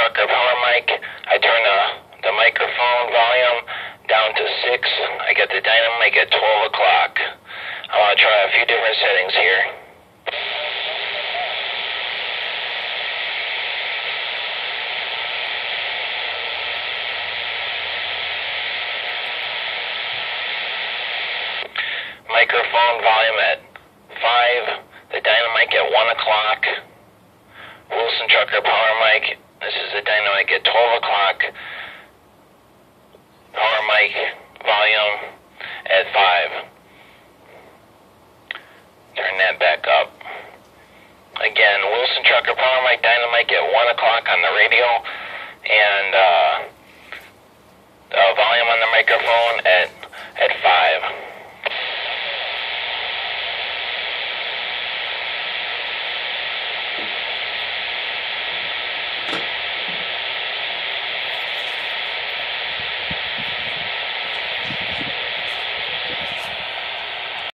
Trucker Power Mic. I turn the microphone volume down to 6. I get the Dynamic at 12 o'clock. I want to try a few different settings here. Microphone volume at 5. The Dynamic at 1 o'clock. Wilson Trucker Power Mic. This is the Dynamic at 12 o'clock. Power Mic volume at 5. Turn that back up. Again, Wilson Trucker Power Mic, Dynamic at 1 o'clock on the radio, and volume on the microphone at 5.